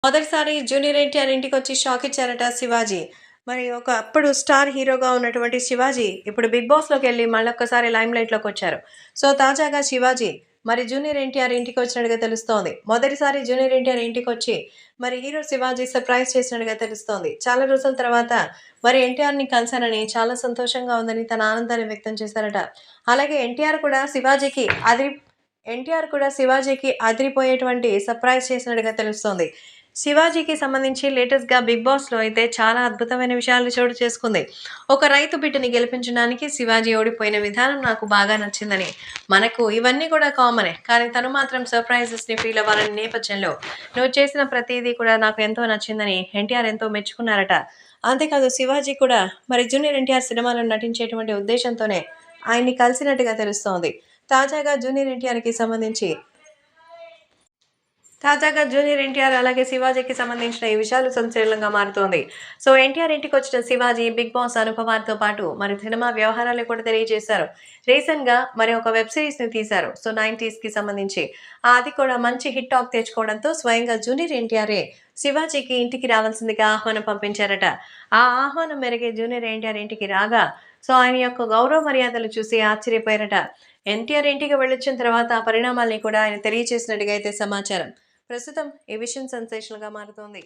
మొదటిసారి జూనియర్ ఎన్టీఆర్ ఇంటికొచ్చి షాక్ ఇచ్చారట శివాజీ. మరి అప్పుడు స్టార్ హీరోగా ఉన్నటువంటి శివాజీ ఇప్పుడు 'బిగ్ బాస్'లోకెళ్ళి మళ్ళొక్కసారి లైమ్‌లైట్‌లోకొచ్చారు. సో, తాజాగా శివాజీ మరి జూనియర్ ఎన్టీఆర్ ఇంటికొచ్చినట్టుగా తెలుస్తోంది. మొదటిసారి జూనియర్ ఎన్టీఆర్ ఇంటికొచ్చి మరి హీరో శివాజీ సర్ప్రైజ్ చేసినట్టుగా తెలుస్తోంది. చాలా రోజుల తర్వాత మరి ఎన్టీఆర్‌ని కలిసానని చాలా సంతోషంగా ఉందని తన ఆనందాన్ని వ్యక్తం చేశారట. అలాగే ఎన్టీఆర్ కూడా శివాజీకి అదిరిపోయేటువంటి సర్ప్రైజ్ చేసినట్టుగా తెలుస్తోంది. శివాజీకి సంబంధించి లేటెస్ట్‌గా 'బిగ్ బాస్‌లో' అయితే చాలా అద్భుతమైన విషయాలు చోటు చేసుకుంది. ఒక రైతు బిడ్డని గెలిపించడానికి శివాజీ ఓడిపోయిన విధానం నాకు బాగా నచ్చిందని. మనకు ఇవన్నీ కూడా కామనే. కానీ తను మాత్రం సర్ప్రైజెస్‌ని ఫీల్ అవ్వాలని నేపథ్యంలో "నువ్వు చేసిన ప్రతీదీ కూడా నాకు ఎంతో నచ్చిందని" ఎన్టీఆర్ ఎంతో మెచ్చుకున్నారట. అంతేకాదు శివాజీ కూడా మరి జూనియర్ ఎన్టీఆర్ సినిమాలో నటించేటువంటి ఉద్దేశంతోనే ఆయన్ని కలిసినట్టుగా తెలుస్తోంది. తాజాగా జూనియర్ ఎన్టీఆర్‌కి సంబంధించి తాజాగా జూనియర్ ఎన్టీఆర్ అలాగే శివాజీకి సంబంధించిన ఈ విషయాలు సంచలనంగా మారుతోంది. సో, ఎన్టీఆర్ ఇంటికొచ్చిన శివాజీ బిగ్ బాస్ అనుభవాలతో పాటు మరి సినిమా వ్యవహారాలు కూడా తెలియజేశారు. రీసెంట్‌గా మరి ఒక వెబ్ సిరీస్‌ని తీశారు. సో, 90స్‌కి సంబంధించి. అది కూడా మంచి హిట్ టాక్ తెచ్చుకోవడంతో స్వయంగా జూనియర్ ఎన్టీఆరే శివాజీకి ఇంటికి రావాల్సిందిగా ఆహ్వానం పంపించారట. ఆ ఆహ్వానం మేరకే జూనియర్ ఎన్టీఆర్ ఇంటికి రాగా సో, ఆయన యొక్క గౌరవ మర్యాదలు చూసి ఆశ్చర్యపోయారట. ఎన్టీఆర్ ఇంటికి వెళ్ళొచ్చిన తర్వాత ఆ పరిణామాల్ని కూడా ఆయన తెలియజేసినట్టుగా అయితే సమాచారం. ప్రస్తుతం ఈ విషయం సెన్సేషనల్‌గా మారుతోంది.